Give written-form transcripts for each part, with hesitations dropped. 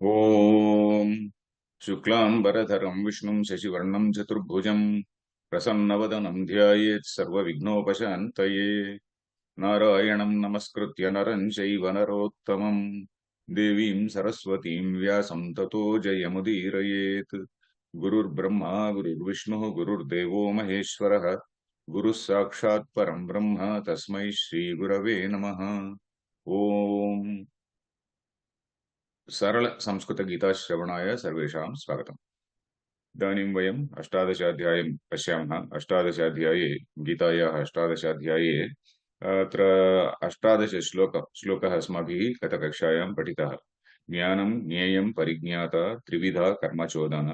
ॐ शुक्लाम्बरधरं विष्णुं शशिवर्णं चतुर्भुजं प्रसन्नवदनं ध्यायेत् सर्वविघ्नोपशान्तये नारायणं नमस्कृत्य नरं चैव नरोत्तमं देवीं सरस्वतीं व्यासं ततो जयमुदीरयेत् गुरुर्ब्रह्मा गुरुर्विष्णुः गुरुर्देवो महेश्वरः गुरुः साक्षात् परं ब्रह्म तस्मै श्रीगुरवे नमः। ॐ सरल संस्कृत गीताश्रवणाय सर्वेषां स्वागतम्। इदानीं वयम् अष्टादशाध्यायं पश्यामः। अष्टादशाध्याये गीतायाः अष्टादशाध्याये अत्र श्लोकः अस्माभिः गतकक्षायां पठितः। ज्ञानं ज्ञेयं परिज्ञाता त्रिविधा कर्मचोदन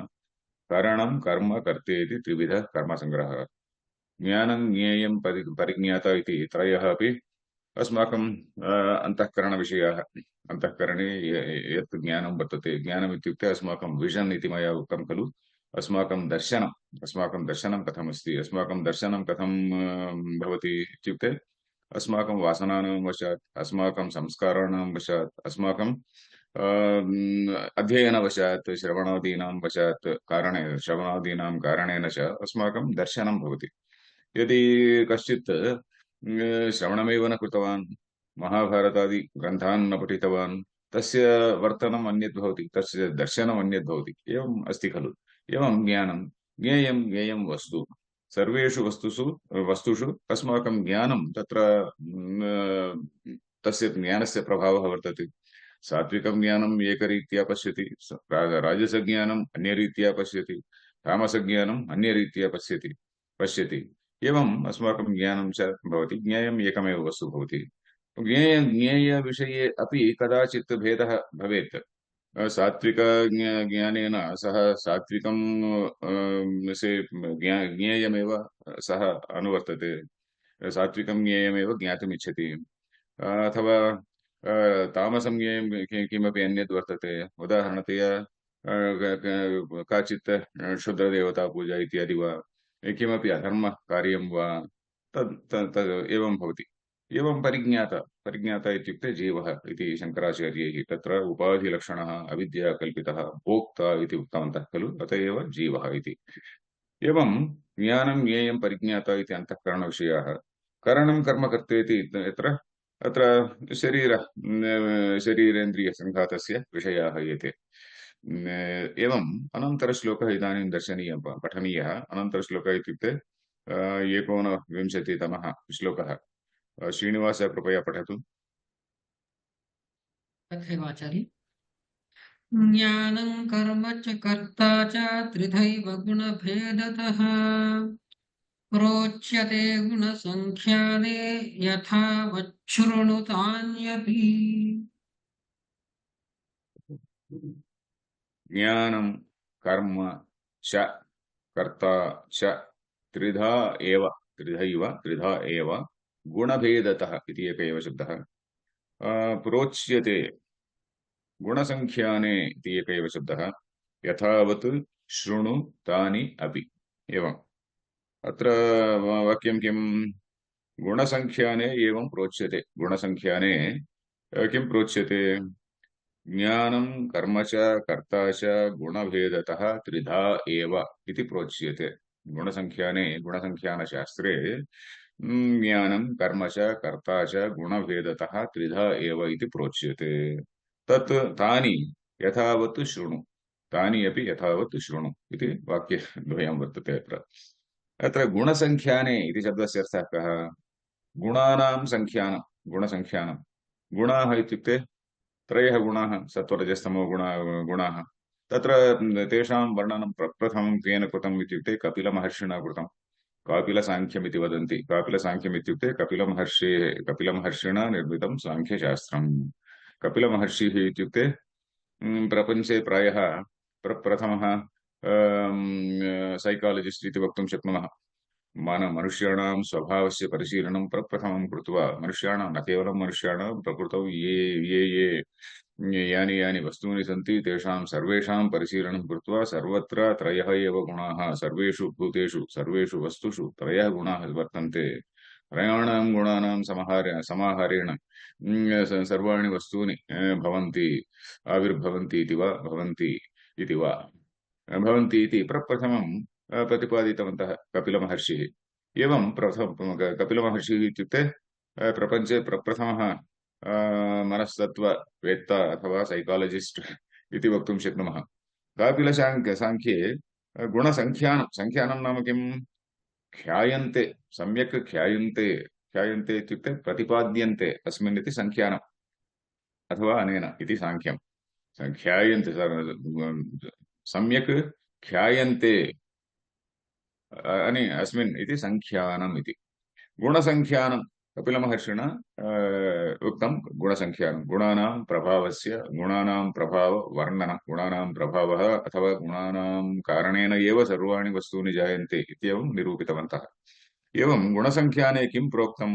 कारणं कर्म कर्तेति त्रिविधः कर्मसङ्ग्रहः। ज्ञानं ज्ञेयं परिज्ञाता इति त्रयः अपि अस्माकं अन्तःकरणविषयाः। अन्तःकरणे यत् ज्ञानं वर्तते, ज्ञानम् इत्युक्ते अस्माकं विजन् इति मया उक्तं खलु। अस्माकं दर्शनं कथमस्ति, अस्माकं दर्शनं कथं भवति इत्युक्ते अस्माकं वासनानां वशात्, अस्माकं संस्काराणां वशात्, अस्माकं अध्ययनवशात्, श्रवणादीनां कारणेन च अस्माकं दर्शनं भवति। यदि कश्चित् श्रवणमेव न कृतवान्, महाभारतादि ग्रन्थान् न पठितवान्, तस्य वर्तनम् अन्यद् भवति, तस्य दर्शनम् अन्यद् भवति। एवम् अस्ति खलु। एवं ज्ञानं ज्ञेयं ज्ञेयं वस्तु सर्वेषु वस्तुषु अस्माकं ज्ञानं तत्र तस्य ज्ञानस्य प्रभावः वर्तते। सात्विकं ज्ञानम् एकरीत्या पश्यति, राजसज्ञानम् अन्यरीत्या पश्यति, तामसज्ञानम् अन्यरीत्या पश्यति। एवं अस्माकं ज्ञानं च भवति। ज्ञेयम् एकमेव वस्तु भवति। ज्ञेयविषये अपि कदाचित् भेदः भवेत्। सात्विक ज्ञानेन सः सात्विकं ज्ञेयमेव सः अनुवर्तते, सात्विकं ज्ञेयमेव ज्ञातुमिच्छति। अथवा तामसं ज्ञेयं किमपि अन्यद् वर्तते। उदाहरणतया काचित् क्षुद्रदेवतापूजा इत्यादि वा किमपि अधर्मकार्यं वा तद् एवं भवति। एवं परिज्ञाता इत्युक्ते जीवः इति शङ्कराचार्यैः तत्र उपाधिलक्षणः अविद्याकल्पितः भोक्ता इति उक्तवन्तः खलु। अत एव जीवः इति। एवं ज्ञानं ज्ञेयं परिज्ञाता इति अन्तःकरणविषयाः। करणं कर्म कर्तेति यत्र अत्र शरीरेन्द्रियसङ्घातस्य विषयाः एते। एवम् अनन्तरश्लोकः इदानीं पठनीयः। अनन्तरश्लोकः इत्युक्ते एकोनविंशतितमः श्लोकः। श्रीनिवासः कृपया पठतु। तथैवाचार्य ज्ञानं कर्म च कर्ता च त्रिधैव गुणभेदतः प्रोच्यते गुणसङ्ख्याने यथा वच्छृणुतान्यपि। ज्ञानं कर्म च कर्ता च त्रिधा एव गुणभेदतः इति एक एव शब्दः। प्रोच्यते गुणसङ्ख्याने इति एक एव शब्दः। यथावत् शृणु तानि अपि। एवम् अत्र वाक्यं किं? गुणसङ्ख्याने एवं प्रोच्यते। गुणसङ्ख्याने किं प्रोच्यते? ज्ञानं कर्म च कर्ता च गुणभेदतः त्रिधा एव इति प्रोच्यते। गुणसङ्ख्याने गुणसङ्ख्यानशास्त्रे ज्ञानं कर्म च कर्ता च गुणभेदतः त्रिधा एव इति प्रोच्यते। तत् तानि यथावत् शृणु, तानि अपि यथावत् शृणु इति वाक्यद्वयं वर्तते अत्र। अत्र गुणसङ्ख्याने इति शब्दस्य अर्थः कः? गुणानां सङ्ख्यानं, गुणसङ्ख्यानं। गुणाः इत्युक्ते त्रयः गुणाः, सत्त्वरजस्तमो गुणाः। तत्र तेषां वर्णनं प्रप्रथमं केन कृतम् इत्युक्ते कपिलमहर्षिणा कृतम्। कापिलसाङ्ख्यमिति वदन्ति। कापिलसाङ्ख्यम् इत्युक्ते कपिलमहर्षिणा निर्मितं साङ्ख्यशास्त्रम्। कपिलमहर्षिः इत्युक्ते प्रपञ्चे प्रायः प्रप्रथमः सैकालजिस्ट् इति वक्तुं शक्नुमः। मनुष्याणां स्वभावस्य परिशीलनं प्रप्रथमं कृत्वा, मनुष्याणां न केवलं मनुष्याणां, प्रकृतौ ये यानि यानि वस्तूनि सन्ति तेषां सर्वेषां परिशीलनं कृत्वा सर्वत्र त्रयः एव गुणाः, सर्वेषु भूतेषु सर्वेषु वस्तुषु त्रयः गुणाः वर्तन्ते। त्रयाणां गुणानां समाहारेण सर्वाणि वस्तूनि भवन्ति आविर्भवन्ति इति वा भवन्ति इति वा भवन्ति इति प्रप्रथमं प्रतिपादितवन्तः कपिलमहर्षिः। एवं कपिलमहर्षिः इत्युक्ते प्रपञ्चे प्रप्रथमः मनस्तत्त्ववेत्ता अथवा सैकालजिस्ट् इति वक्तुं शक्नुमः। कापिलसाङ्ख्ये गुणसङ्ख्यानं सङ्ख्यानं नाम किम्? ख्यायन्ते, सम्यक् ख्यायन्ते, ख्यायन्ते इत्युक्ते प्रतिपाद्यन्ते अस्मिन् इति सङ्ख्यानम् अथवा अनेन इति साङ्ख्यं। ख्यायन्ते सम्यक् ख्यायन्ते अस्मिन् इति सङ्ख्यानम् इति। गुणसङ्ख्यानं कपिलमहर्षिणा उक्तं गुणसङ्ख्यानं गुणानां प्रभावस्य गुणानां प्रभाववर्णनं गुणानां प्रभावः अथवा गुणानां कारणेन एव सर्वाणि वस्तूनि जायन्ते इत्येवं निरूपितवन्तः। एवं गुणसङ्ख्याने किं प्रोक्तं?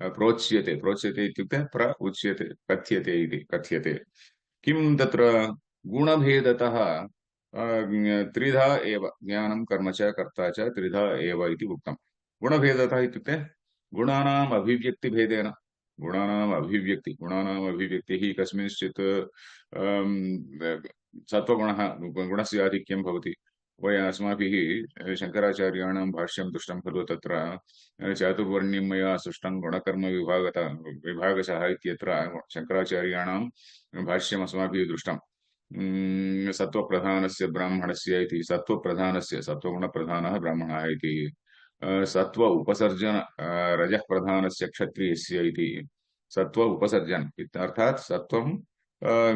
प्रोच्यते, प्रोच्यते इत्युक्ते प्र उच्यते, कथ्यते इति कथ्यते। किं तत्र गुणभेदतः त्रिधा एव ज्ञानं कर्म च कर्ता च त्रिधा एव इति उक्तं। गुणभेदतः इत्युक्ते गुणानाम् अभिव्यक्तिभेदेन गुणानाम् अभिव्यक्तिः कस्मिंश्चित् सत्त्वगुणः गुणस्य आधिक्यं भवति। अस्माभिः शङ्कराचार्याणां भाष्यं दृष्टं खलु। तत्र चातुर्वर्ण्यं मया सृष्टं विभागशः इत्यत्र शङ्कराचार्याणां भाष्यम् अस्माभिः दृष्टं। सत्त्वप्रधानस्य ब्राह्मणस्य इति सत्त्वप्रधानस्य सत्त्वगुणप्रधानः ब्राह्मणः इति सत्त्व उपसर्जन रजः प्रधानस्य क्षत्रियस्य इति सत्त्व उपसर्जन अर्थात् सत्त्वं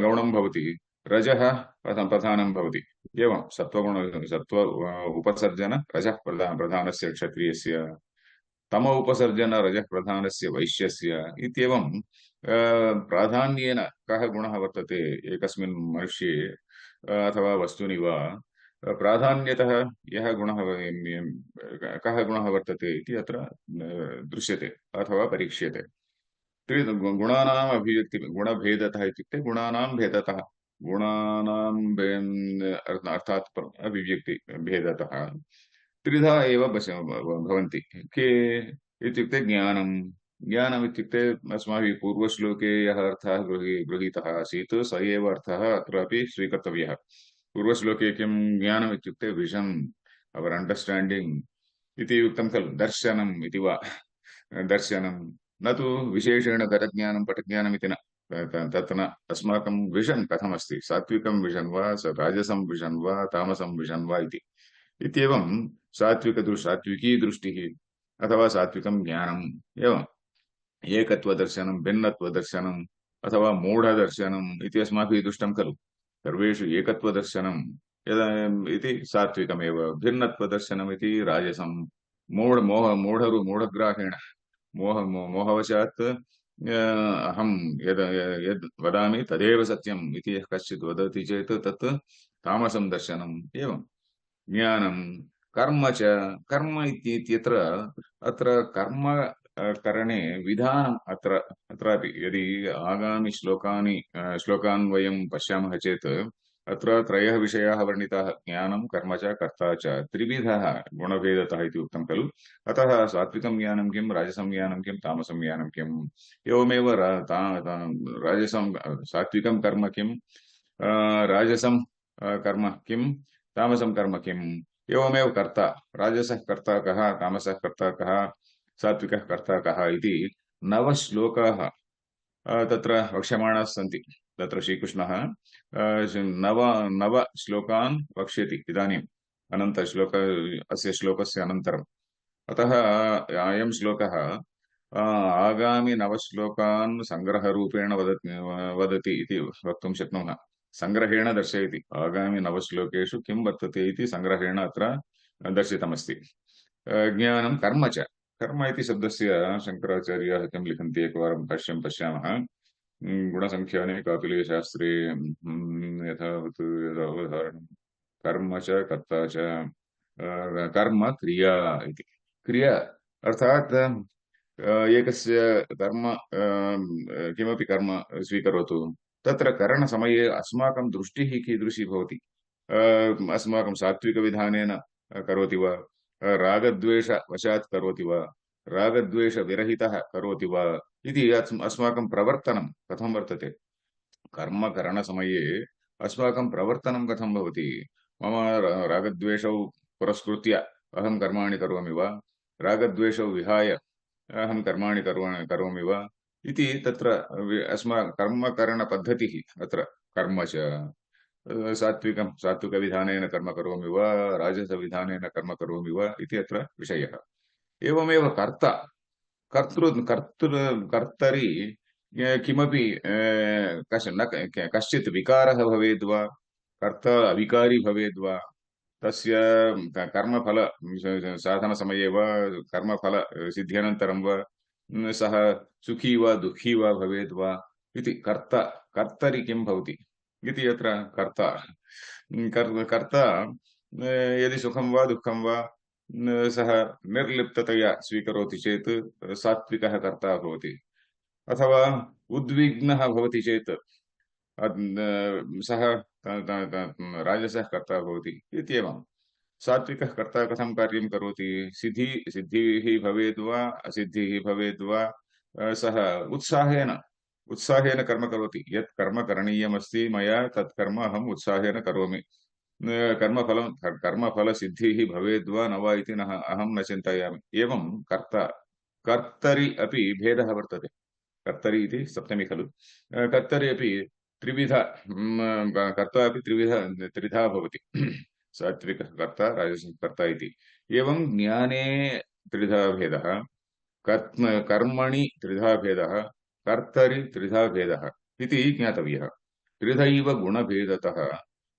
गौणं भवति रजः प्रधानं भवति। एवं सत्त्व उपसर्जन रजः प्रधानस्य क्षत्रियस्य तम उपसर्जन रजः प्रधानस्य वैश्यस्य इत्येवं प्राधान्येन कः गुणः वर्तते एकस्मिन् मनुष्ये अथवा वस्तुनि वा प्राधान्यतः यः गुणः कः गुणः वर्तते इति अत्र दृश्यते अथवा परीक्ष्यते। गुणानाम् अभिव्यक्ति गुणभेदतः इत्युक्ते गुणानां भेदतः अर्थात् अभिव्यक्ति भेदतः त्रिधा एव भवन्ति। के इत्युक्ते ज्ञानं ज्ञानम् इत्युक्ते अस्माभिः पूर्वश्लोके यः अर्थः गृहीतः आसीत् स एव अर्थः अत्रापि स्वीकर्तव्यः। पूर्वश्लोके किं ज्ञानम् इत्युक्ते विजन् अवर् अण्डर्स्टाण्डिङ्ग् इति उक्तं खलु। दर्शनम् इति वा दर्शनं न तु विशेषेण घटज्ञानं पटज्ञानम् इति न। तत् न अस्माकं विजन् कथमस्ति सात्विकं विजन् वा राजसं विजन् वा तामसं विजन् वा इति इत्येवं सात्विकी दृष्टिः अथवा सात्विकं ज्ञानम् एवम् एकत्वदर्शनं भिन्नत्वदर्शनम् अथवा मूढदर्शनम् इति अस्माभिः दृष्टं खलु। सर्वेषु एकत्वदर्शनम् इति सात्विकमेव भिन्नत्वदर्शनम् इति राजसं मूढग्राहेण मोहवशात् अहं यद् वदामि तदेव सत्यम् इति यः कश्चित् वदति चेत् तत् तामसं दर्शनम्। एवं ज्ञानं कर्म च कर्म इत्यत्र अत्र कर्म करणे विधानम् अत्रापि यदि आगामि श्लोकान् वयं पश्यामः चेत् अत्र त्रयः विषयाः वर्णिताः ज्ञानं कर्म च कर्ता च त्रिविधः गुणभेदतः इति उक्तं खलु। अतः सात्विकं ज्ञानं किं राजसं ज्ञानं किं तामसं ज्ञानं किम् एवमेव राजसं सात्विकं कर्म किं राजसं कर्म किं तामसं कर्म किम् एवमेव कर्ता राजसः कर्ता कः तामसः कर्ता कः सात्विकः कर्ता कः इति 9 श्लोकाः तत्र वक्ष्यमाणाः सन्ति। तत्र श्रीकृष्णः 9 श्लोकान् वक्ष्यति इदानीम् अस्य श्लोकस्य अनन्तरम्। अतः अयं श्लोकः आगामि 9 श्लोकान् सङ्ग्रहरूपेण वदति इति वक्तुं शक्नुमः। सङ्ग्रहेण दर्शयति आगामि 9 श्लोकेषु किं वर्तते इति सङ्ग्रहेण अत्र दर्शितमस्ति। ज्ञानं कर्म च कर्म इति शब्दस्य शङ्कराचार्याः किं लिखन्ति एकवारं भाष्यं पश्यामः। गुणसङ्ख्याने कापिलीयशास्त्रे यथावत् यदावधारणं कर्म च कर्ता च कर्म क्रिया इति। क्रिया अर्थात् एकस्य कर्म किमपि कर्म स्वीकरोतु तत्र करणसमये अस्माकं दृष्टिः कीदृशी भवति। अस्माकं सात्विकविधानेन करोति वा रागद्वेषवशात् करोति वा रागद्वेषविरहितः करोति वा इति अस्माकं प्रवर्तनं कथं वर्तते। कर्मकरणसमये अस्माकं प्रवर्तनं कथं भवति। मम रागद्वेषौ पुरस्कृत्य अहं कर्माणि करोमि वा, रागद्वेषौ विहाय अहं कर्माणि करोमि वा इति तत्र कर्मकरणपद्धतिः अत्र कर्म च सात्विकविधानेन कर्म करोमि वा, राजसविधानेन कर्म करोमि वा इति अत्र विषयः। एवमेव कर्तरि किमपि कश्चित् विकारः भवेद् वा, कर्ता अविकारी भवेद् वा, तस्य कर्मफल साधनसमये वा कर्मफल सिद्ध्यनन्तरं वा सः सुखी वा दुःखी वा भवेद् वा इति कर्तरि किं भवति इति अत्र कर्ता यदि सुखं वा दुःखं वा सः निर्लिप्ततया स्वीकरोति चेत् सात्विकः कर्ता भवति। अथवा उद्विग्नः भवति चेत् सः राजसः कर्ता भवति इत्येवं। सात्विकः कर्ता कथं कार्यं करोति, सिद्धिः भवेद् वा असिद्धिः भवेद् वा सः उत्साहेन कर्म करोति। यत् कर्म करणीयमस्ति मया तत् कर्म अहम् उत्साहेन करोमि। कर्मफलसिद्धिः भवेद् वा न वा इति अहं न चिन्तयामि। एवं कर्तरि अपि भेदः वर्तते। कर्तरि इति सप्तमी खलु। कर्तरि अपि त्रिविधा कर्ता अपि त्रिधा भवति। सात्विकः कर्ता, राजसः कर्ता इति। एवं ज्ञाने त्रिधा भेदः, कर्मणि त्रिधा भेदः, कर्तरि त्रिधा भेदः इति ज्ञातव्यः। त्रिधैव गुणभेदतः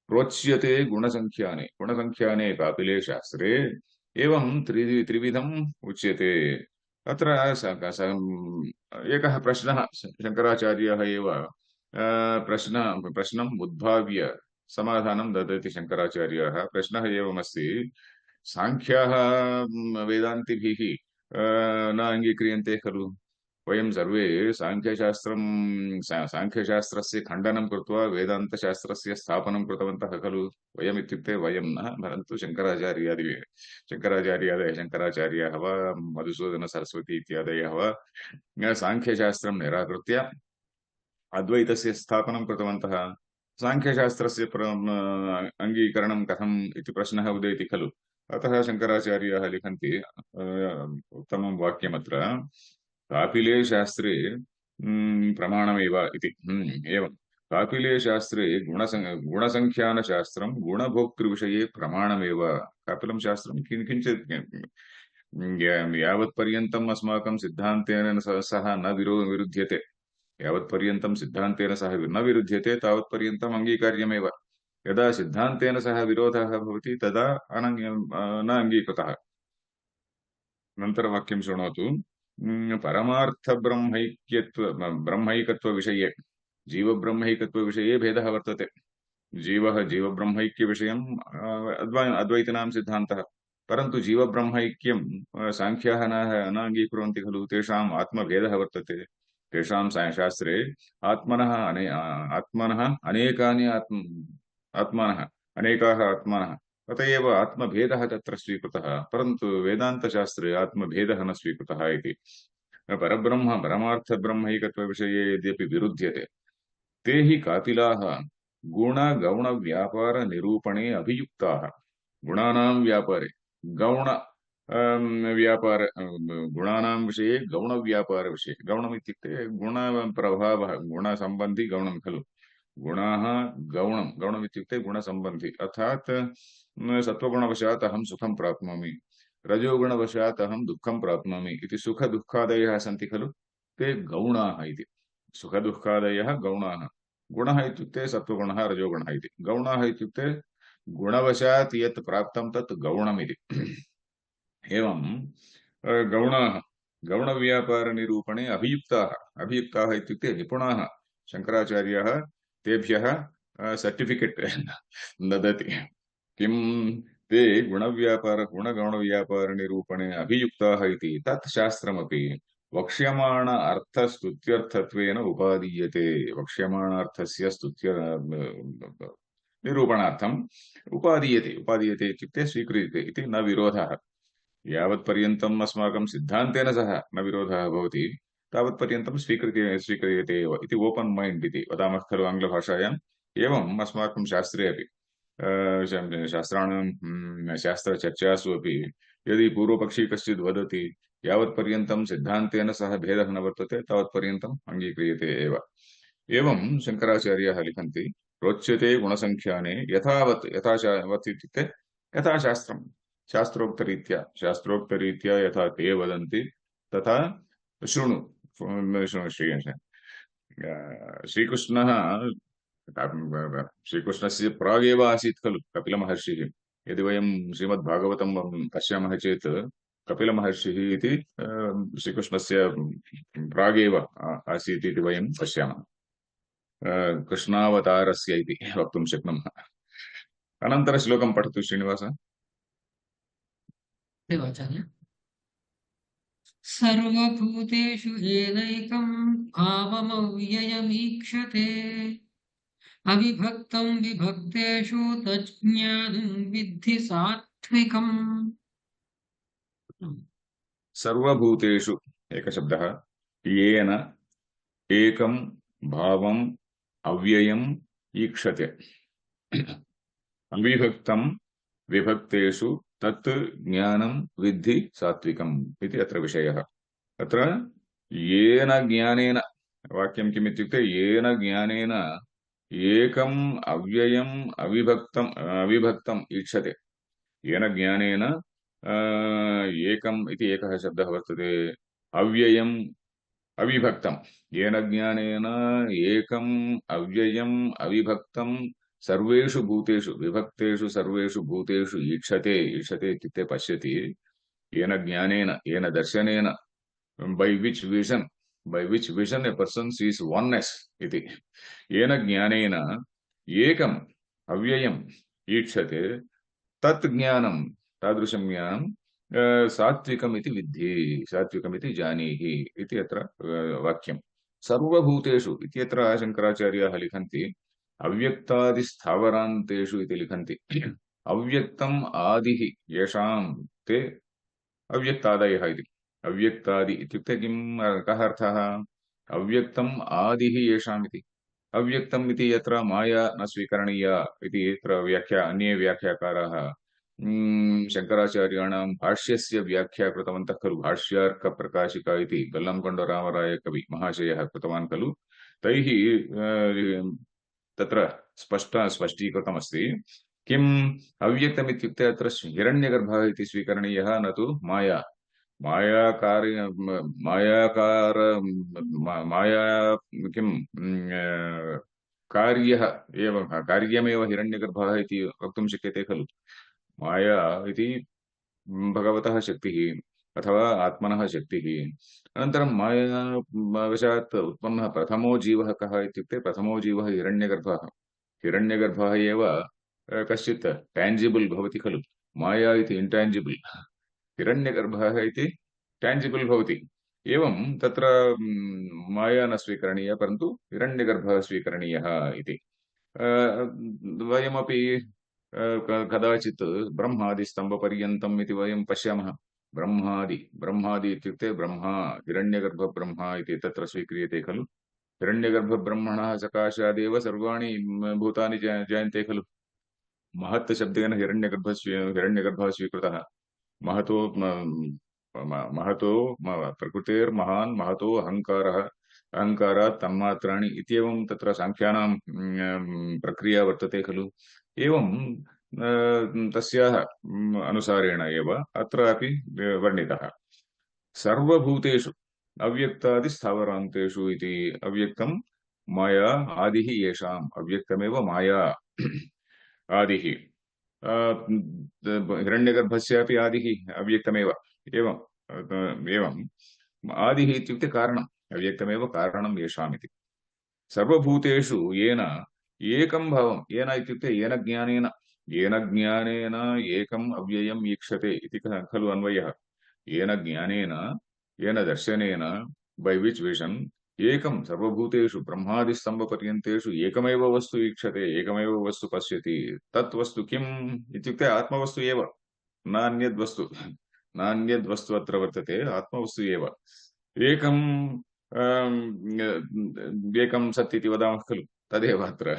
प्रोच्यते गुणसङ्ख्याने कापिले शास्त्रे एवं त्रिविधम् उच्यते। अत्र एकः प्रश्नः शङ्कराचार्यः एव प्रश्नम् उद्भाव्य समाधानं ददति शङ्कराचार्याः। प्रश्नः एवमस्ति, साङ्ख्याः वेदान्तिभिः न अङ्गीक्रियन्ते खलु। वयं सर्वे साङ्ख्यशास्त्रस्य खण्डनं कृत्वा वेदान्तशास्त्रस्य स्थापनं कृतवन्तः खलु। वयमित्युक्ते वयं न, परन्तु शङ्कराचार्याः वा मधुसूदनसरस्वती इत्यादयः वा साङ्ख्यशास्त्रं निराकृत्य अद्वैतस्य स्थापनं कृतवन्तः। साङ्ख्यशास्त्रस्य अङ्गीकरणं कथम् इति प्रश्नः उदेति खलु। अतः शङ्कराचार्याः लिखन्ति उत्तमं वाक्यमत्र, कापिले शास्त्रे प्रमाणमेव इति। एवं कापिले शास्त्रे गुणसङ्ख्यानशास्त्रं गुणभोक्तृविषये प्रमाणमेव। कापिलं शास्त्रं किञ्चित् यावत्पर्यन्तम् अस्माकं सिद्धान्तेन सह न विरुध्यते, यावत्पर्यन्तं सिद्धान्तेन सह न विरुध्यते तावत्पर्यन्तम् अङ्गीकार्यमेव। यदा सिद्धान्तेन सह विरोधः भवति तदा न अङ्गीकृतः। अनन्तरवाक्यं शृणोतु। ब्रह्मैकत्वविषये, जीवब्रह्मैकत्वविषये भेदः वर्तते। जीवब्रह्मैक्यविषयम् अद्वैतिनां सिद्धान्तः, परन्तु जीवब्रह्मैक्यं साङ्ख्याः न अङ्गीकुर्वन्ति खलु। तेषाम् आत्मभेदः वर्तते। तेषां शास्त्रे आत्मनः अनेकाः आत्मानः, अत एव आत्मभेदः तत्र स्वीकृतः, परन्तु वेदान्तशास्त्रे आत्मभेदः न स्वीकृतः इति। परमार्थब्रह्मैकत्वविषये यद्यपि विरुध्यते, ते हि कापिलाः गुणगौणव्यापारनिरूपणे अभियुक्ताः। गुणानां व्यापारे गुणानां विषये गौणव्यापारविषये, गौणमित्युक्ते गुणप्रभावः, गुणसम्बन्धी गौणं खलु। गुणाः गौणमित्युक्ते गुणसम्बन्धी, अर्थात् सत्त्वगुणवशात् अहं सुखं प्राप्नोमि, रजोगुणवशात् अहं दुःखं प्राप्नोमि इति सुखदुःखादयः सन्ति खलु, ते गौणाः इति। सुखदुःखादयः गौणाः। गुणः इत्युक्ते सत्त्वगुणः रजोगुणः इति। गौणाः इत्युक्ते गुणवशात् यत् प्राप्तं तत् गौणमिति। एवं गौणाः गौणव्यापारनिरूपणे अभियुक्ताः इत्युक्ते निपुणाः। शङ्कराचार्याः तेभ्यः सर्टिफिकेट् ददति। किं ते गुणगौणव्यापारनिरूपणे अभियुक्ताः इति तत् शास्त्रमपि वक्ष्यमाण अर्थस्तुत्यर्थत्वेन उपादीयते। वक्ष्यमाणार्थस्य निरूपणार्थम् उपादीयते इत्युक्ते स्वीक्रियते इति न विरोधः। यावत्पर्यन्तम् अस्माकं सिद्धान्तेन सह न विरोधः भवति तावत्पर्यन्तं स्वीक्रियते एव इति ओपन् मैण्ड् इति वदामः खलु आङ्ग्लभाषायाम्। एवम् अस्माकं शास्त्रे अपि शास्त्राणां शास्त्रचर्चासु अपि यदि पूर्वपक्षी कश्चित् वदति यावत्पर्यन्तं सिद्धान्तेन सह भेदः न वर्तते तावत्पर्यन्तम् अङ्गीक्रियते एव। एवं शङ्कराचार्याः लिखन्ति रोच्यते गुणसङ्ख्याने यथावत् इत्युक्ते यथा शास्त्रम् शास्त्रोक्तरीत्या यथा ते वदन्ति तथा शृणु। श्रीकृष्णः श्रीकृष्णस्य प्रागेव आसीत् खलु कपिलमहर्षिः। यदि वयं श्रीमद्भागवतं पश्यामः चेत् कपिलमहर्षिः इति श्रीकृष्णस्य प्रागेव आसीत् इति वयं पश्यामः। कृष्णावतारस्य इति वक्तुं शक्नुमः। अनन्तरश्लोकं पठतु श्रीनिवास। देवाचार्य सर्वभूतेषु येनैकं भावमव्ययमीक्षते अविभक्तं विभक्तेषु तज्ज्ञानं विद्धि सात्विकम्। सर्वभूतेषु एकशब्दः येन एकं भावम् अव्ययम् ईक्षते अविभक्तं विभक्तेषु तत् ज्ञानं विद्धि सात्विकम् इति अत्र विषयः। अत्र येन ज्ञानेन वाक्यं किम् इत्युक्ते येन ज्ञानेन एकम् अव्ययम् अविभक्तम् ईक्षते। येन ज्ञानेन एकम् इति एकः शब्दः वर्तते। अव्ययम् अविभक्तम् येन ज्ञानेन एकम् अव्ययम् अविभक्तं सर्वेषु भूतेषु विभक्तेषु सर्वेषु भूतेषु ईक्षते। ईक्षते इत्युक्ते पश्यति। येन ज्ञानेन येन दर्शनेन by which vision a person sees oneness iti येन ज्ञानेन एकम् अव्ययम् ईक्षते तत् ज्ञानं तादृशं ज्ञानं सात्विकम् इति विद्धि सात्विकम् इति जानीहि इति अत्र वाक्यम्। सर्वभूतेषु इत्यत्र शङ्कराचार्याः लिखन्ति अव्यक्तादिस्थावरान्तेषु इति लिखन्ति। अव्यक्तम् आदिः येषां ते अव्यक्तादयः इति। अव्यक्तादि इत्युक्ते किं कः अर्थः? अव्यक्तम् आदिः येषाम् इति। अव्यक्तम् इति यत्र माया न स्वीकरणीया इति यत्र अन्ये व्याख्याकाराः शङ्कराचार्याणां भाष्यस्य व्याख्या कृतवन्तः खलु। भाष्यार्कप्रकाशिका इति गल्लंकोण्डरामरायकवि महाशयः कृतवान् खलु। तैः तत्र स्पष्टीकृतमस्ति किम् अव्यक्तम् इत्युक्ते अत्र हिरण्यगर्भः इति स्वीकरणीयः न तु माया। माया किं कार्यः एव कार्यमेव हिरण्यगर्भः इति वक्तुं शक्यते खलु। माया इति भगवतः शक्तिः अथवा आत्मनः शक्तिः। अनन्तरं माया वशात् उत्पन्नः प्रथमो जीवः कः इत्युक्ते प्रथमो जीवः हिरण्यगर्भः। हिरण्यगर्भः एव कश्चित् टेंजिबल भवति खलु। माया इति इंटेंजिबल, हिरण्यगर्भः इति टेंजिबल भवति। एवं तत्र माया न स्वीकरणीया परन्तु हिरण्यगर्भः स्वीकरणीयः इति। वयमपि कदाचित् ब्रह्मादिस्तम्भपर्यन्तम् इति वयं पश्यामः। ब्रह्मादि इत्युक्ते ब्रह्मा हिरण्यगर्भब्रह्मा इति तत्र स्वीक्रियते खलु। हिरण्यगर्भब्रह्मणः सकाशादेव सर्वाणि भूतानि जायन्ते खलु। महत् शब्देन हिरण्यगर्भः स्वीकृतः। महतो प्रकृतेर्महान् महतो अहङ्कारात् तन्मात्राणि इत्येवं तत्र सांख्यानां प्रक्रिया वर्तते खलु। एवं तस्याः अनुसारेण एव अत्रापि वर्णितः। सर्वभूतेषु अव्यक्तादिस्थावरान्तेषु इति अव्यक्तं माया आदिः येषाम्। अव्यक्तमेव माया आदिः। हिरण्यगर्भस्यापि आदिः अव्यक्तमेव। एवम् आदिः इत्युक्ते कारणम्। अव्यक्तमेव कारणं येषाम् इति। सर्वभूतेषु येन एकं भावं, येन इत्युक्ते येन ज्ञानेन एकम् अव्ययम् ईक्षते इति खलु अन्वयः। येन ज्ञानेन येन दर्शनेन by which vision एकं सर्वभूतेषु ब्रह्मादिस्तम्भपर्यन्तेषु एकमेव वस्तु ईक्षते, एकमेव वस्तु पश्यति। तत् वस्तु किम् इत्युक्ते आत्मवस्तु एव, न अन्यद् वस्तु, नान्यद्वस्तु अत्र वर्तते आत्मवस्तु एव एकम् एकं सत् इति वदामः खलु तदेव अत्र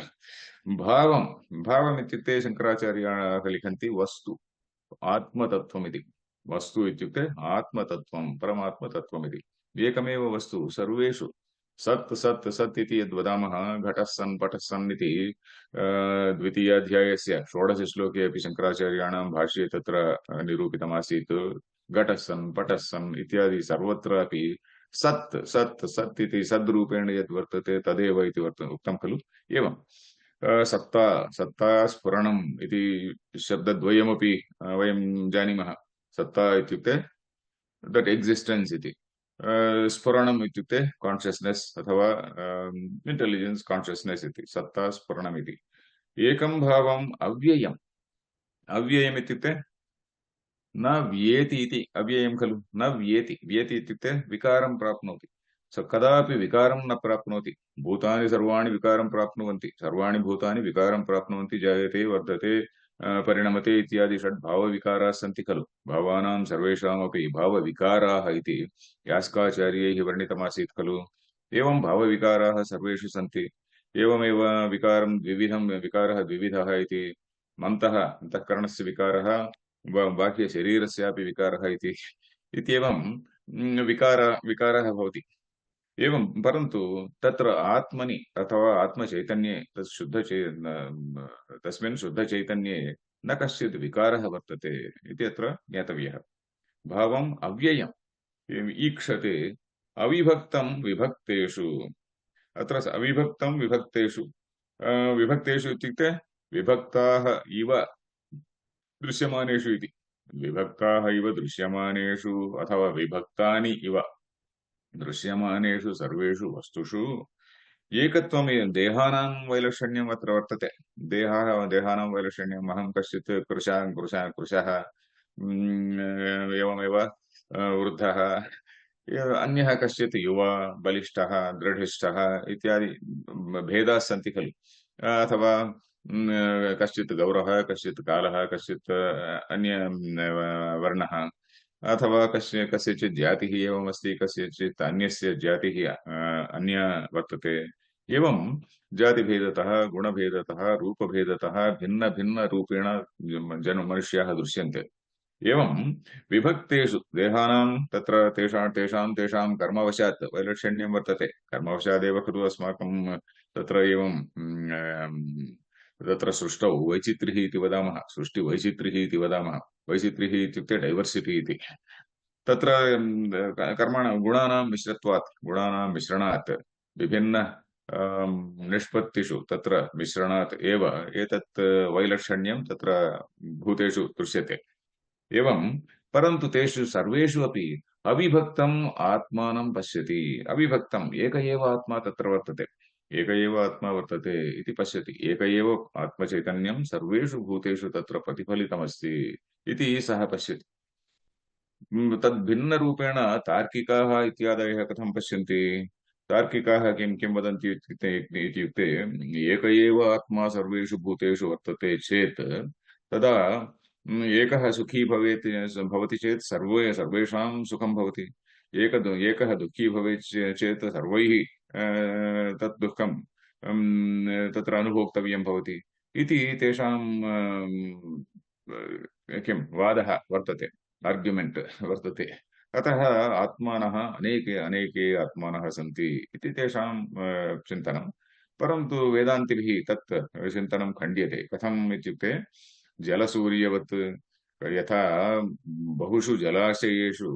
भावं भावम् इत्युक्ते शङ्कराचार्याः लिखन्ति वस्तु आत्मतत्त्वमिति वस्तु इत्युक्ते आत्मतत्त्वं परमात्मतत्त्वमिति एकमेव वस्तु सर्वेषु सत् सत् सत् इति यद् वदामः घटः सन् पटः सन् इति द्वितीयाध्यायस्य षोडशश्लोके अपि शङ्कराचार्याणां भाष्ये तत्र निरूपितमासीत् घटः सन् पटः सन् इत्यादि सर्वत्रापि सत् सत् सत् इति सद्रूपेण यद् वर्तते तदेव इति उक्तं खलु एवं सत्ता सत्ता स्फुरणम् इति शब्दद्वयमपि वयं जानीमः सत्ता इत्युक्ते दट् एक्सिस्टेन्स् इति स्फुरणम् इत्युक्ते कान्शियस्नेस् अथवा इंटेलिजेन्स् कान्शियस्नेस् इति सत्ता स्फुरणम् इति एकं भावम् अव्ययम् अव्ययम् इत्युक्ते न व्येति इति अव्ययं खलु न व्येति व्येति इत्युक्ते विकारं प्राप्नोति स कदापि विकारं न प्राप्नोति भूतानि सर्वाणि विकारं प्राप्नुवन्ति सर्वाणि भूतानि विकारं प्राप्नुवन्ति जायते वर्धते परिणमते इत्यादि षड् भावविकाराः सन्ति खलु भावानां सर्वेषामपि भावविकाराः इति यास्काचार्यैः वर्णितमासीत् खलु एवं भावविकाराः सर्वेषु सन्ति एवमेव विकारं द्विविधं विकारः द्विविधः इति मन्तः अन्तःकरणस्य विकारः बाह्यशरीरस्यापि विकारः इति इत्येवं विकारः भवति एवं परन्तु तत्र आत्मनि अथवा आत्मचैतन्ये तस्मिन् शुद्धचैतन्ये न कश्चित् विकारः वर्तते इति अत्र ज्ञातव्यः भावम् अव्ययम् ईक्षते अविभक्तं विभक्तेषु अत्र अविभक्तं विभक्तेषु विभक्तेषु इत्युक्ते विभक्ताः इव दृश्यमानेषु इति विभक्ताः इव दृश्यमानेषु अथवा विभक्तानि इव दृश्यमानेषु सर्वेषु वस्तुषु एकत्वम् देहानां वैलक्षण्यम् अत्र वर्तते देहानां वैलक्षण्यम् अहं कश्चित् कृशः एवमेव वृद्धः अन्यः कश्चित् युवा बलिष्ठः दृढिष्ठः इत्यादि भेदाः सन्ति खलु अथवा कश्चित् गौरः कश्चित् कालः कश्चित् अन्य वर्णः अथवा कस्यचित् जातिः एवमस्ति कस्यचित् अन्यस्य जातिः अन्य वर्तते एवं जातिभेदतः गुणभेदतः रूपभेदतः भिन्न भिन्न रूपेण मनुष्याः दृश्यन्ते एवं विभक्तेषु देहानां तत्र तेषां कर्मवशात् वैलक्षण्यं वर्तते कर्मवशादेव खलु अस्माकं तत्र एवं तत्र सृष्टौ वैचित्र्यः इति वदामः सृष्टिवैचित्र्यः इति वदामः वैचित्र्यः इत्युक्ते डैवर्सिटी इति तत्र गुणानां मिश्रत्वात् गुणानां मिश्रणात् विभिन्न निष्पत्तिषु तत्र मिश्रणात् एव एतत् वैलक्षण्यं तत्र भूतेषु दृश्यते एवं परन्तु तेषु सर्वेषु अपि अविभक्तम् आत्मानं पश्यति अविभक्तम् एक एव आत्मा तत्र वर्तते एक एव आत्मा वर्तते इति पश्यति एक एव आत्मचैतन्यं सर्वेषु भूतेषु तत्र प्रतिफलितमस्ति इति सः पश्यति तद्भिन्नरूपेण तार्किकाः इत्यादयः कथं पश्यन्ति तार्किकाः किं वदन्ति इत्युक्ते एक एव आत्मा सर्वेषु भूतेषु वर्तते चेत् तदा एकः सुखी भवति चेत् सर्वेषां सुखं भवति एकः दुःखी भवेत् चेत् सर्वैः तत् दुःखं तत्र अनुभोक्तव्यं भवति इति तेषां किं वादः वर्तते आर्ग्युमेण्ट् वर्तते अतः आत्मानः अनेके आत्मानः सन्ति इति तेषां चिन्तनं परन्तु वेदान्तिभिः तत् चिन्तनं खण्ड्यते कथम् इत्युक्ते जलसूर्यवत् यथा बहुषु जलाशयेषु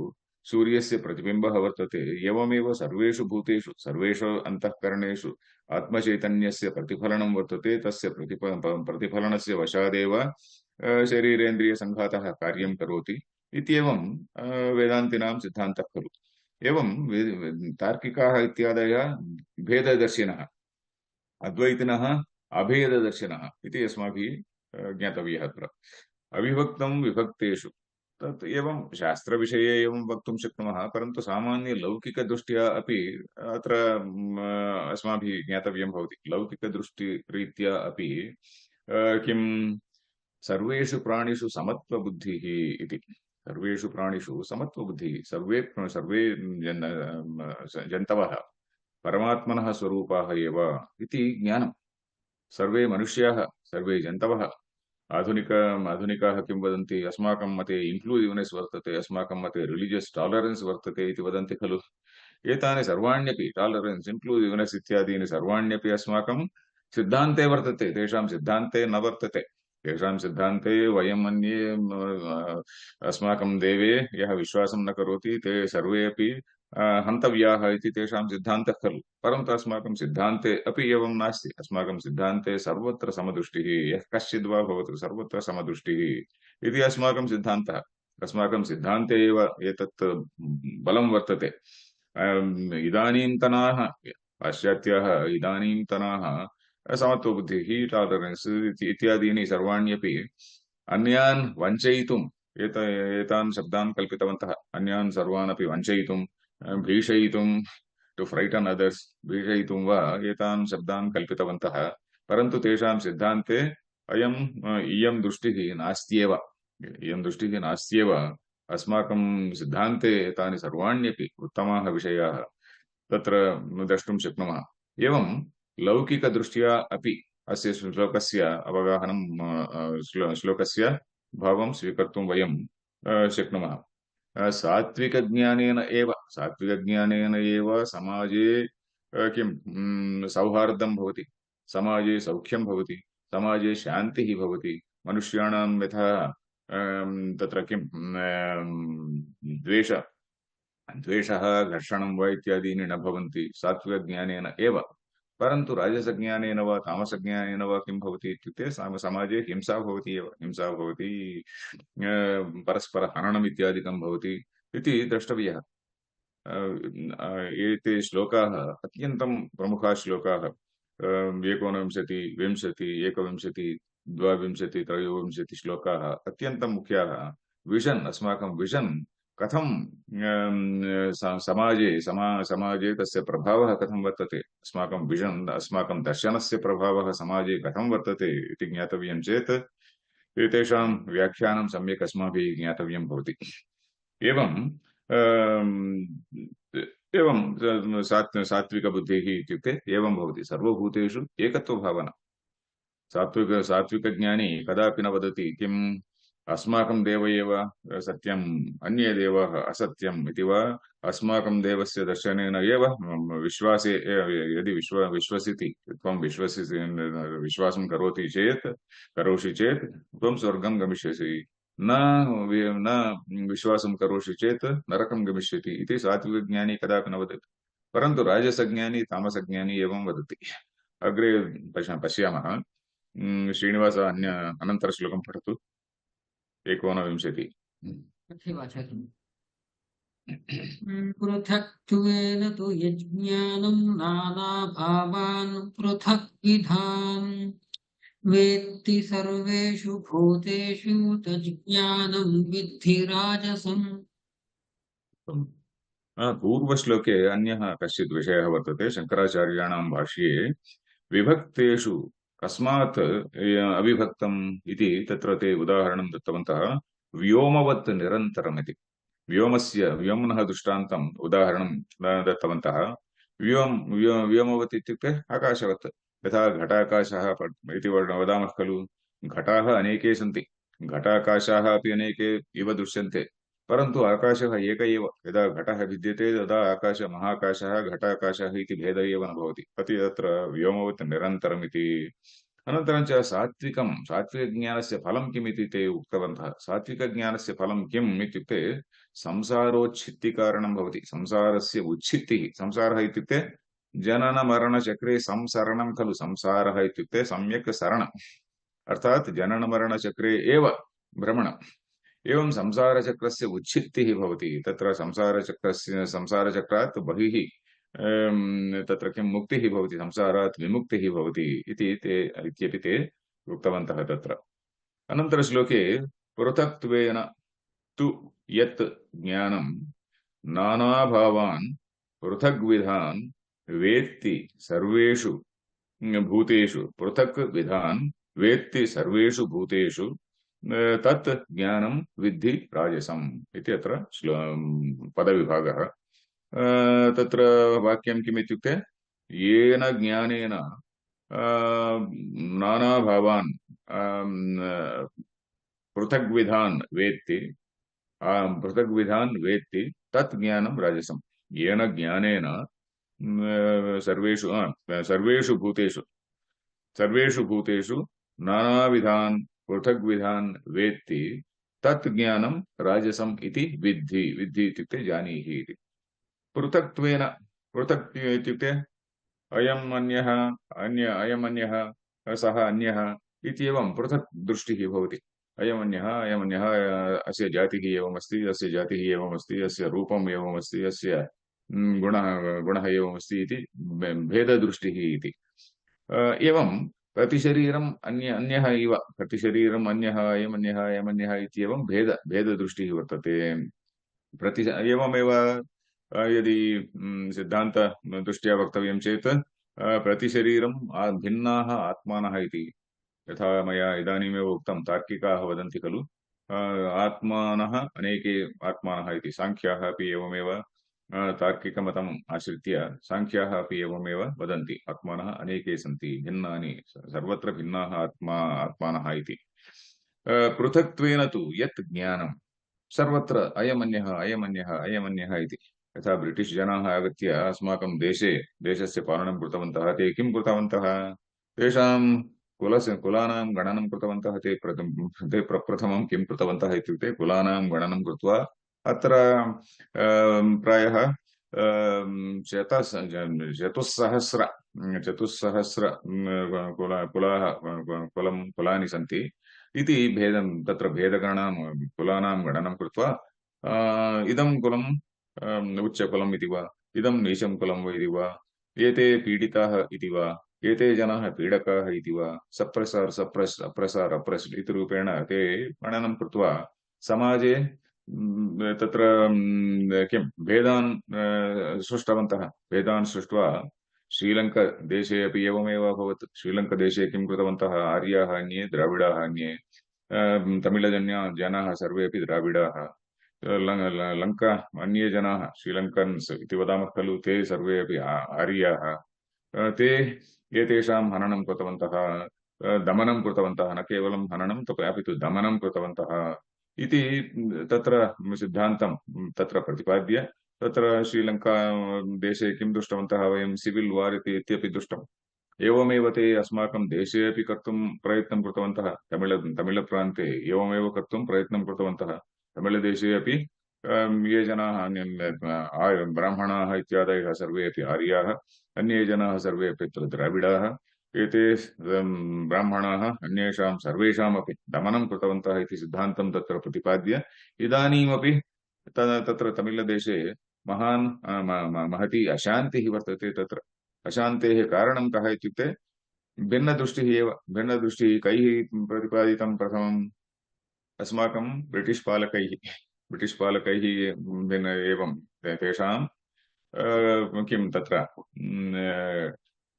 सूर्यस्य प्रतिबिम्बः वर्तते एवमेव सर्वेषु भूतेषु सर्वेषु अन्तःकरणेषु आत्मचैतन्यस्य प्रतिफलनं वर्तते तस्य प्रतिफलनस्य वशादेव शरीरेन्द्रियसङ्घातः कार्यं करोति इत्येवं वेदान्तिनां सिद्धान्तः खलु एवं तार्किकाः इत्यादयः भेददर्शिनः अद्वैतिनः अभेददर्शिनः इति अस्माभिः ज्ञातव्यः अत्र अविभक्तं विभक्तेषु तत् एवं शास्त्रविषये एवं वक्तुं शक्नुमः परन्तु सामान्यलौकिकदृष्ट्या अपि अत्र अस्माभिः ज्ञातव्यं भवति लौकिकदृष्टिरीत्या अपि किं सर्वेषु प्राणिषु समत्वबुद्धिः इति सर्वेषु प्राणिषु समत्वबुद्धिः सर्वे सर्वे जन्तवः परमात्मनः स्वरूपाः एव इति ज्ञानं। सर्वे मनुष्याः सर्वे जन्तवः आधुनिकाः किं वदन्ति अस्माकं मते इन्क्लूसिव्नेस् वर्तते अस्माकं मते रिलीजियस् टालरेन्स् वर्तते इति वदन्ति खलु। एतानि सर्वाण्यपि टालरेन्स् इन्क्लूसिव्नेस् इत्यादीनि सर्वाण्यपि अस्माकं सिद्धान्ते वर्तते तेषां सिद्धान्ते न वर्तते। तेषां सिद्धान्ते वयं मन्ये अस्माकं देवे यः विश्वासं न करोति ते सर्वे अपि हन्तव्याः इति तेषां सिद्धान्तः खलु। परन्तु अस्माकं सिद्धान्ते अपि एवं नास्ति। अस्माकं सिद्धान्ते सर्वत्र समदृष्टिः यः कश्चिद्वा भवतु सर्वत्र समदृष्टिः इति अस्माकं सिद्धान्तः। अस्माकं सिद्धान्ते एव एतत् बलं वर्तते। इदानीन्तनाः पाश्चात्याः इदानीन्तनाः समत्वबुद्धिः टालरेन्स् इत्यादीनि सर्वाण्यपि अन्यान् वञ्चयितुम् एतान् शब्दान् कल्पितवन्तः। अन्यान् सर्वान् अपि वञ्चयितुं भीषयितुं टु फ्रैटन् अदर्स् भीषयितुं वा एतान् शब्दान् कल्पितवन्तः। परन्तु तेषां सिद्धान्ते इयं दृष्टिः नास्त्येव। इयं दृष्टिः नास्त्येव। अस्माकं सिद्धान्ते एतानि सर्वाण्यपि उत्तमाः विषयाः तत्र द्रष्टुं शक्नुमः। एवं लौकिकदृष्ट्या अपि अस्य श्लोकस्य अवगाहनं श्लोकस्य भावं स्वीकर्तुं वयं शक्नुमः। सात्विकज्ञानेन एव समाजे किं सौहार्दं भवति, समाजे सौख्यं भवति, समाजे शान्तिः भवति। मनुष्याणां यथा तत्र किं द्वेषः घर्षणं वा इत्यादीनि न भवन्ति सात्विकज्ञानेन एव। परन्तु राजसज्ञानेन वा तामसज्ञानेन वा किं भवति इत्युक्ते समाजे हिंसा भवति एव। हिंसा भवति, परस्परहननम् इत्यादिकं भवति इति द्रष्टव्यः। एते श्लोकाः अत्यन्तं प्रमुखाः श्लोकाः। 19, 20, 21, 22, 23 श्लोकाः अत्यन्तं मुख्याः। विजन् अस्माकं विजन् कथं समाजे तस्य प्रभावः कथं वर्तते, अस्माकं विजन् अस्माकं दर्शनस्य प्रभावः समाजे कथं वर्तते इति ज्ञातव्यं चेत् एतेषां व्याख्यानं सम्यक् अस्माभिः ज्ञातव्यं भवति। एवं सात्विकबुद्धिः इत्युक्ते एवं भवति। सर्वभूतेषु एकत्वभावना। सात्विकज्ञानी कदापि न वदति किम् अस्माकं देव एव सत्यम् अन्ये देवाः असत्यम् इति वा, अस्माकं देवस्य दर्शनेन एव विश्वासे यदि विश्वसिति त्वं विश्वासं करोषि चेत् त्वं स्वर्गं गमिष्यसि, न विश्वासं करोषि चेत् नरकं गमिष्यति इति सात्विकज्ञानी कदापि न वदति। परन्तु राजसज्ञानी तामसज्ञानी एवं वदति। अग्रे पश्यामः। श्रीनिवास अनन्तरश्लोकं पठतु। 19। पृथक्त्वेन तु यज्ञानं नानाभावान् पृथक्विधान् वेत्ति सर्वेषु भूतेषु तज्ज्ञानं विद्धि राजसम्। पूर्वश्लोके अन्यः कश्चित् विषयः वर्तते। शङ्कराचार्याणां भाष्ये विभक्तेषु कस्मात् अविभक्तम् इति तत्र ते उदाहरणं दत्तवन्तः। व्योमवत् निरन्तरमिति। व्योमनः दृष्टान्तम् उदाहरणं दत्तवन्तः। व्योमवत् इत्युक्ते आकाशवत्। यथा घटाकाशः इति वदामः खलु। घटाः अनेके सन्ति, घटाकाशाः अपि अनेके इव दृश्यन्ते, परन्तु आकाशः एक एव। यदा घटः विद्यते तदा आकाशः महाकाशः घटाकाशः इति भेदः एव न भवति। अति तत्र व्योमवत् निरन्तरमिति। अनन्तरं च सात्विकज्ञानस्य फलं किम् इति ते उक्तवन्तः। सात्विकज्ञानस्य फलं किम् इत्युक्ते संसारोच्छित्तिकारणं भवति। संसारस्य उच्छित्तिः। संसारः इत्युक्ते जननमरणचक्रे संसरणं खलु। संसारः इत्युक्ते सम्यक् सरणम्, अर्थात् जननमरणचक्रे एव भ्रमणम्। एवं संसारचक्रस्य उच्छित्तिः भवति। तत्र संसारचक्रात् बहिः तत्र किं मुक्तिः भवति, संसारात् विमुक्तिः भवति इत्यपि ते उक्तवन्तः तत्र। अनन्तरश्लोके पृथक्त्वेन तु यत् ज्ञानं नानाभावान् पृथग्विधान् वेत्ति सर्वेषु भूतेषु। पृथक् विधान् वेत्ति सर्वेषु भूतेषु तत् ज्ञानं विद्धि राजसम् इति अत्र पदविभागः। तत्र वाक्यं किम् इत्युक्ते येन ज्ञानेन नानाभावान् पृथग्विधान् वेत्ति पृथग्विधान् वेत्ति तत् ज्ञानं राजसम्। येन ज्ञानेन सर्वेषु भूतेषु नानाविधान् पृथग्विधान् वेत्ति तत् ज्ञानं राजसम् इति विद्धि। विद्धि इत्युक्ते जानीहि इति। पृथक्त्वेन, पृथक् इत्युक्ते अयम् अन्यः, अयम् अन्यः, सः अन्यः इत्येवं पृथक् दृष्टिः भवति। अयमन्यः, अयमन्यः, अस्य जातिः एवमस्ति, अस्य जातिः एवमस्ति, अस्य रूपम् एवमस्ति, अस्य गुणः एवमस्ति इति भेददृष्टिः इति। एवं प्रतिशरीरम् अन्यः इव, प्रतिशरीरम् अन्यः, अयमन्यः, अयमन्यः इत्येवं भेददृष्टिः वर्तते। एवमेव यदि सिद्धान्तदृष्ट्या वक्तव्यं चेत् प्रतिशरीरं भिन्नाः आत्मानः इति। यथा मया इदानीमेव उक्तं, तार्किकाः वदन्ति खलु आत्मानः अनेके आत्मानः इति। साङ्ख्याः अपि एवमेव तार्किकमतम् आश्रित्य साङ्ख्याः अपि एवमेव वदन्ति, आत्मानः अनेके सन्ति, भिन्नानि, सर्वत्र भिन्नाः आत्मानः इति। पृथक्त्वेन तु यत् ज्ञानं सर्वत्र अयमन्यः, अयमन्यः, अयमन्यः इति। यथा ब्रिटिश् जनाः आगत्य अस्माकं देशस्य पालनं कृतवन्तः। ते किं कृतवन्तः? तेषां कुलानां गणनं कृतवन्तः। ते प्रप्रथमं किं कृतवन्तः इत्युक्ते कुलानां गणनं कृत्वा अत्र प्रायः चतुस्सहस्र कुलानि सन्ति इति भेदं, तत्र भेदगणानां कुलानां गणनं कृत्वा इदं कुलम् उच्चकुलम् इति वा, इदं नीचं कुलं वा इति वा, एते पीडिताः इति वा, एते जनाः पीडकाः इति वा, सप्रसार अप्रसार अप्रस् इति रूपेण ते गणनं कृत्वा समाजे तत्र किं भेदान् सृष्टवन्तः। भेदान् सृष्ट्वा श्रीलङ्कादेशे अपि एवमेव अभवत्। श्रीलङ्कादेशे किं कृतवन्तः? आर्याः अन्ये, द्राविडाः अन्ये, तमिळजनाः सर्वे अपि द्राविडाः, लङ्का अन्ये जनाः श्रीलङ्कन्स् इति वदामः खलु, ते सर्वे अपि आर्याः। ते एतेषां हननं कृतवन्तः, दमनं कृतवन्तः। न केवलं हननं, अपि तु दमनं कृतवन्तः इति तत्र सिद्धान्तं तत्र प्रतिपाद्य, तत्र श्रीलङ्का देशे किं दृष्टवन्तः वयं? सिविल् वार् इत्यपि दृष्टम्। एवमेव ते अस्माकं देशे अपि कर्तुं प्रयत्नं कृतवन्तः। तमिळप्रान्ते एवमेव कर्तुं प्रयत्नं कृतवन्तः। तमिळदेशे अपि ये जनाः ब्राह्मणाः इत्यादयः सर्वे अपि आर्याः, अन्ये जनाः सर्वे अपि द्राविडाः, एते ब्राह्मणाः अन्येषां सर्वेषामपि दमनं कृतवन्तः इति सिद्धान्तं तत्र प्रतिपाद्य, इदानीमपि तत्र तमिळदेशे महती अशान्तिः वर्तते। तत्र अशान्तेः कारणं कः इत्युक्ते भिन्नदृष्टिः एव। भिन्नदृष्टिः कैः प्रतिपादितं? प्रथमम् अस्माकं ब्रिटिश् पालकैः भिन्न एवं तेषां किं तत्र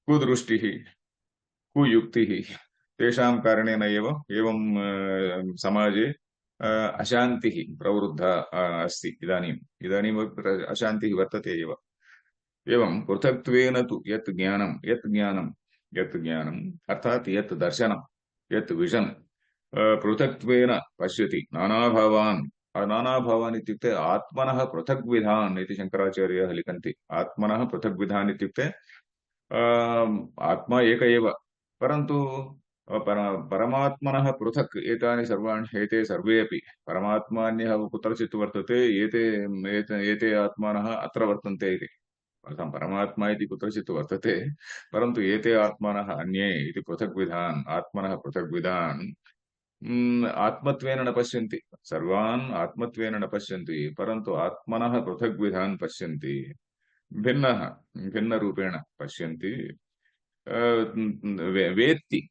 कुदृष्टिः, कुयुक्तिः, तेषां कारणेन एव एवं समाजे अशान्तिः प्रवृद्धा अस्ति। इदानीमपि अशान्तिः वर्तते एव। एवं पृथक्त्वेन तु यत् ज्ञानं अर्थात् यत् दर्शनं, यत् विजन् पृथक्त्वेन पश्यति नानाभावान्। नानाभावान् इत्युक्ते आत्मनः पृथग्विधान् इति शङ्कराचार्याः लिखन्ति। आत्मनः पृथग्विधान् इत्युक्ते आत्मा एक एव, परन्तु परमात्मनः पृथक् एते सर्वे अपि। परमात्मान्यः कुत्रचित् वर्तते, एते आत्मानः अत्र वर्तन्ते इति। अर्थात् परमात्मा इति कुत्रचित् वर्तते, परन्तु एते आत्मानः अन्ये इति पृथग्विधान्, आत्मनः पृथग्विधान् आत्मत्वेन न पश्यन्ति। सर्वान् आत्मत्वेन न पश्यन्ति, परन्तु आत्मनः पृथग्विधान् पश्यन्ति। भिन्नरूपेण पश्यन्ति।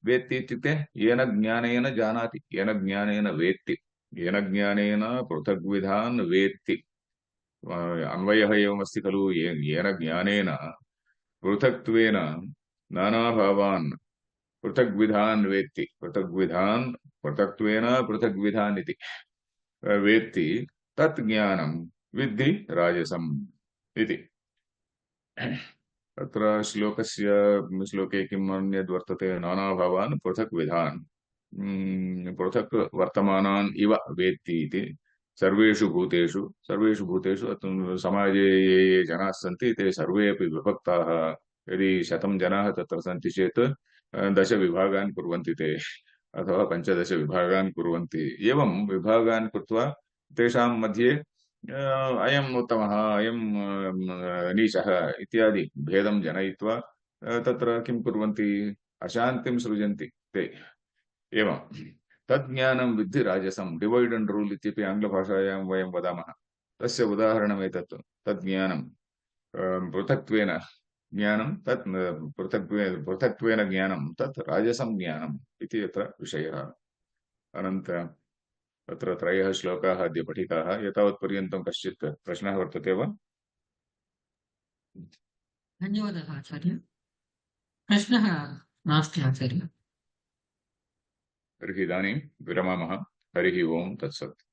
वेत्ति इत्युक्ते येन ज्ञानेन जानाति, येन ज्ञानेन वेत्ति, येन ज्ञानेन पृथग्विधान् वेत्ति। अन्वयः एवमस्ति खलु, येन ज्ञानेन पृथक्त्वेन नानाभावान् पृथग्विधान् वेत्ति पृथग्विधान् पृथक्त्वेन पृथग्विधान् इति वेत्ति तत् ज्ञानं विद्धि राजसम् इति। तत्र श्लोके किम् अन्यद्वर्तते नानाभावान् पृथग्विधान् पृथक् वर्तमानान् इव वेत्ति इति सर्वेषु भूतेषु समाजे ये जनाः सन्ति ते सर्वे अपि विभक्ताः यदि 100 जनाः तत्र सन्ति चेत् 10 विभागान् कुर्वन्ति ते अथवा 15 विभागान् कुर्वन्ति एवं विभागान् कृत्वा तेषां मध्ये अयम् उत्तमः अयं नीचः इत्यादि भेदं जनयित्वा तत्र किं कुर्वन्ति अशान्तिं सृजन्ति ते एवं तज्ज्ञानं विद्धि राजसं डिवैड एंड रूल इत्यपि आङ्ग्लभाषायां वयं वदामः तस्य उदाहरणमेतत् तज्ज्ञानं पृथक्त्वेन ज्ञानं तत् पृथक्त्वेन ज्ञानं तत् राजसं ज्ञानम् इति अत्र विषयः। अनन्तरं तत्र त्रयः श्लोकाः अद्य पठिताः। एतावत्पर्यन्तं कश्चित् प्रश्नः वर्तते वा? धन्यवादः आचार्य। प्रश्नः नास्ति आचार्य। तर्हि इदानीं विरमामः। हरिः ओं तत्सत्।